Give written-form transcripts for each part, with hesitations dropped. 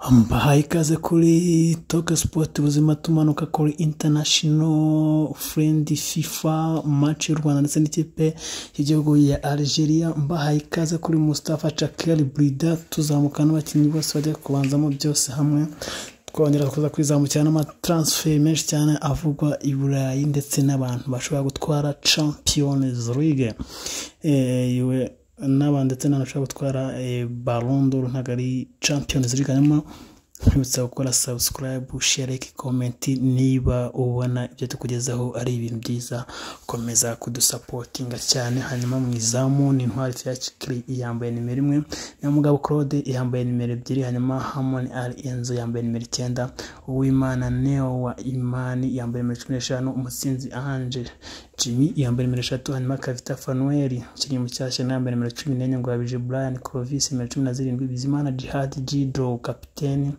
Mbahaye ikaze kuri Talk Sport ubuzima tumanuka kuri International Friend FIFA match y'u Rwanda ndetse n'ikipe y'igihugu ya Algeria. Mbahaye ikaze kuri Mustafa Chakeli Brida, tuzamuka n'abakinnyi bose bajya kubanzamo byose hamwe, twongera kuza kwizamukira n'amatransfer menshi cyane avugwa i Burayi ndetse n'abantu bashobora gutwara Champions League iwe n'abandi ndetse n'abashaka gutwara Ballon d'Or ntabwo ari Champions League. Hanyuma ntibutsa gukora subscribe, share, comment niba ubona ibyo tukugezaho ari ibintu byiza, komeza kudusapotinga cyane. Hanyuma mu izamu ni Ntwari Fiacre yambaye nimero 1, na Mugabo Claude yambaye nimero 2, hanyuma Harmony Ali Enzo yambaye nimero 9, Uwimana Neo wa Imani yambaye nimero 15, Umusinzi Angel Jimmy yambaye nimero 3, hanyuma Kavita Fanuel kiri mu cyashya yambaye nimero 14, Ngwabije Brian Clovis nimero 17, Bizimana Jihad Jidro kapiteni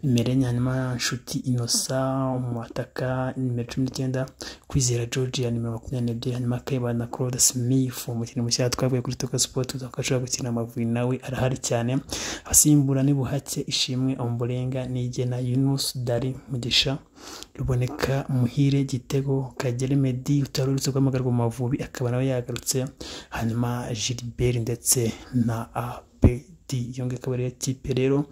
nimero 4, hanyuma Nshuti Innocent umwataka nimero 19, Kwizera George nimero 22, hanyuma Kayibanda Claude Smith umukinnyi mushya twavuye kuri Talk Sport uzakashaka gukina Amavubi nawe arahari cyane. Asimbura ni Buhake Ishimwe Ombolenga Nigena Yunus Dari Mugisha Ruboneka Muhire Gitego Kagere Medi utarurutse kwamagarwa mu Mavubi akaba nawe yagarutse, hanyuma Gilbert ndetse na APD yonge kabari kipe rero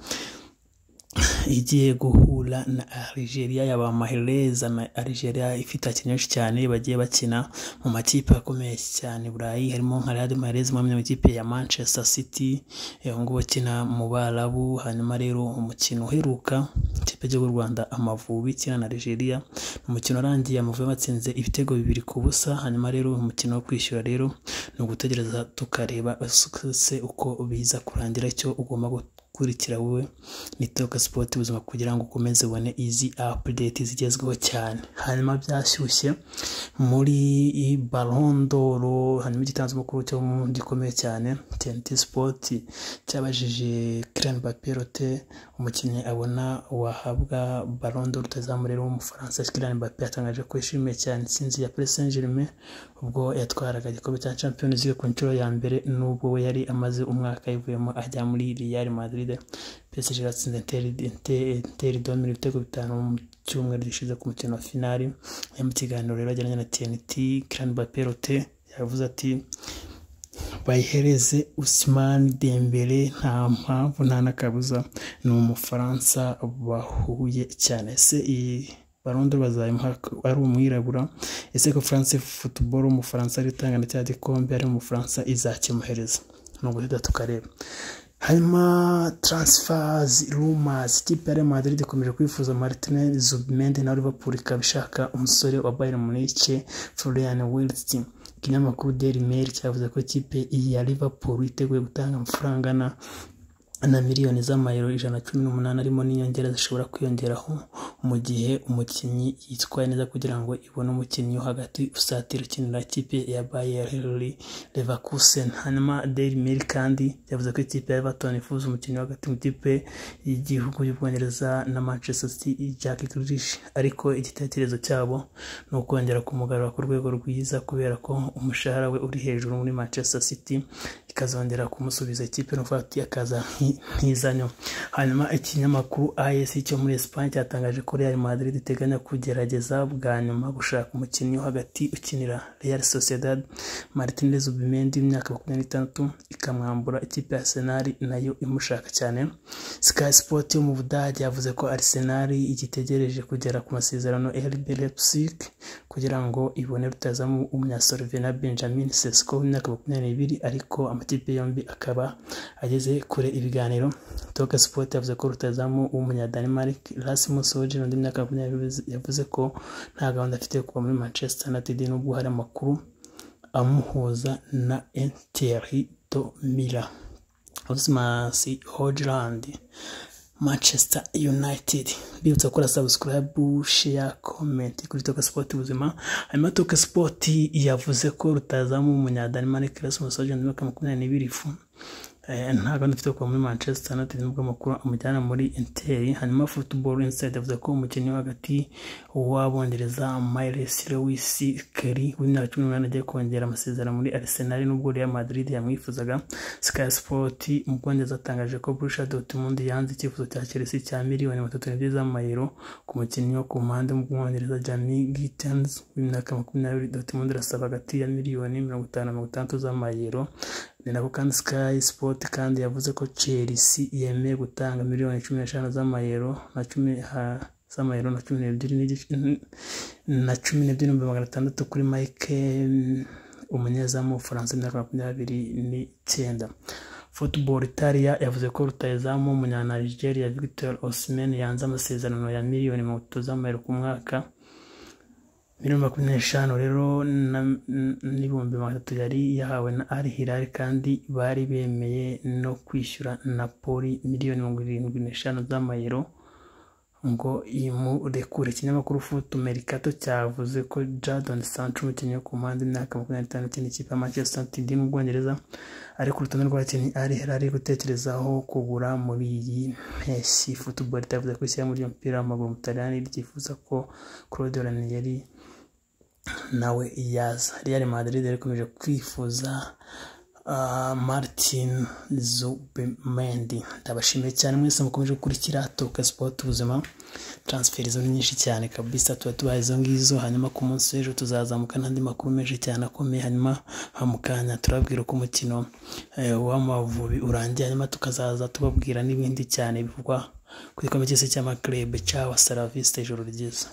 igiye guhura na Algeria. Yaba Mahrez na Algeria ifite abakinnyi cyane bagiye bakina mu makipe akomeye cyane Burayi, harimo nka Riyad Mahrez mu makipe ya Manchester City ngo bakina mu Barabu. Hanyuma rero umukino uheruka ikipe y'u Rwanda Amavubi kina na Algeria, umukino urangiye Amavubi batsinze ibitego 2-0. hanyuma rero umukino wo kwishyura rero no gutegereza tukareba se uko biza kurangira. Icyo ugomba kurikira wowe ni Talk Sport ubuzima kugira ngo ukomeze ubone easy update zigezweho cyane. Hanyuma byashyushye muri Ballon d'Or, hanyuma igitangazo makuru cyo gikomeye cyane TNT Sport cyabajije Kylian Mbappé umukinnyi abona wahabwa Ballon d'Or utazamurera w'umufaransa. Kylian Mbappé yatangaje ko yishimiye cyane intsinzi ya Paris Saint-Germain ubwo yatwaraga igikombe cya Champions League ku nshuro ya mbere, nubwo we yari amaze umwaka yivuyemo ajya muri Real Madrid. PSG yatsinze Inter Domino ibitego 5 mu cyumweru gishize ku mukino wa finali. Mu kiganiro rero ajyanye na TNT, Kylian Mbappé yavuze ati bayihereze Ousmane Dembele nta mpamvu nta nakabuza, ni umufaransa bahuye cyane. Se Ballon d'Or bazayimuha ari umwirabura. Ese ko France Football umufaransa ritangana cya gikombe ari umufaransa izakimuhereza nubwo tukareba. Hanyuma transfers rumors, ikipe ya Madrid ikomeje kwifuza Martinez Zubimendi na Liverpool ikabishaka umusore wa Bayern Munich Florian Wirtz. Ikinyamakuru Daily Mail cyavuze ko ikipe ya Liverpool iteguye gutanga amafaranga na miliyoni z'amayero 118 arimo n'inyongera zishobora kwiyongeraho mu gihe umukinnyi yitwaye neza kugira ngo ibone umukinnyi wo hagati usatira ukinira ikipe ya Bayer Leverkusen. Hanyuma Daily Mail kandi yavuze ko ikipe ya Everton ifuza umukinnyi wo hagati mu ikipe y'igihugu y'Ubwongereza na Manchester City Jack Grealish, ariko igitekerezo cyabo ni ukongera kumugarura ku rwego rwiza kubera ko umushahara we uri hejuru muri Manchester City, ikazongera kumusubiza ikipe n'ufati akaza nk'izanyo. Hanyuma ikinyamakuru AS cyo muri Espagne cyatangaje ko Real Madrid iteganya kugerageza bwa nyuma gushaka umukinnyi wo hagati ukinira Real Sociedad Martinez Zubimendi imyaka 26 ikamwambura ikipe ya Arsenal nayo imushaka cyane. Sky Sport yo mu Budage yavuze ko Arsenal igitegereje kugera ku masezerano RB Leipzig kugira ngo ibone rutazamu umunya-Slovenia Benjamin Sesko imyaka 22, ariko amakipe yombi akaba ageze kure ibiganiro. Talk Sport yavuze ko rutazamu umunya-Denmark Rasmus Højlund imyaka 22 yavuze ko nta gahunda afite kuba muri Manchester United nubwo hari amakuru amuhuza na Inter Milan. Rasmus Højlund Manchester United. Bibutsa gukora subscribe, share, comment kuri Talk Sport ubuzima. Hanyuma Talk Sport yavuze ko rutazamu umunya-Denmark Rasmus Højlund imyaka 22 ntabwo ndifite kuba muri Manchester United nubwo amakuru amujyana muri Inter. Hanyuma Football Insider yavuze ko umukinnyi wa hagati w'Abongereza Miles Lewis Kelly w'imyaka 18 agiye kongera amasezerano muri Arsenal nubwo Real Madrid yamwifuzaga. Sky Sport mu Bwongereza atangaje ko Borussia Dortmund yanze icyifuzo cya Chelsea cya miliyoni 32 z'amayero ku mukinnyi wo ku mpande mu Bwongereza Jamie Gittens w'imyaka 20. Dortmund irasaba hagati ya miliyoni 50 na 60 z'amayero. Ni nako kandi Sky Sport kandi yavuze ko Chelsea yemeye gutanga miliyoni 15 z'amayero na 10 z'amayero na 12,600 kuri Mike umunyezamu w'Ubufaransa imyaka 29. Football Italia yavuze ko rutayezamu umunya-Nigeria Victor Osimhen yanze amasezerano ya miliyoni 30 z'amayero ku mwaka. Miliyoni 25 rero n'ibihumbi 300 yari yahawe na Al Hilal kandi bari bemeye no kwishyura Napoli miliyoni 75 z'amayero ngo imurekure. Ikinyamakuru Foot Mercato cyavuze ko Jadon Sancho umukinnyi wo ku mpande imyaka 25 n'ikipe ya Manchester United mu Bwongereza ari ku rutonde rw'abakinnyi Al Hilal ari gutekerezaho kugura muri iyi mpeshyi. Football yavuze ko ishyira muri umupira w'amaguru mu Butaliyani ryifuza ko Claudio Ranieri nawe yaza. Real Madrid yakomeje kwifuza Martin Zubimendi. Ndabashimiye cyane mwese mukomeje gukurikira Talk Sport ubuzima. Transfer zo nyinshi cyane kabisa tuba izo ngizo. Hanyuma ku munsi w'ejo tuzazamuka n'andi makuru menshi cyane akomeye. Hanyuma hamukanya turabwira ko umukino w'Amavubi urangiye. Hanyuma tukazaza tubabwira n'ibindi cyane bivugwa ku gikombe cy'isi cy'amaklub cyawa Saraviste. Ijoro ryiza.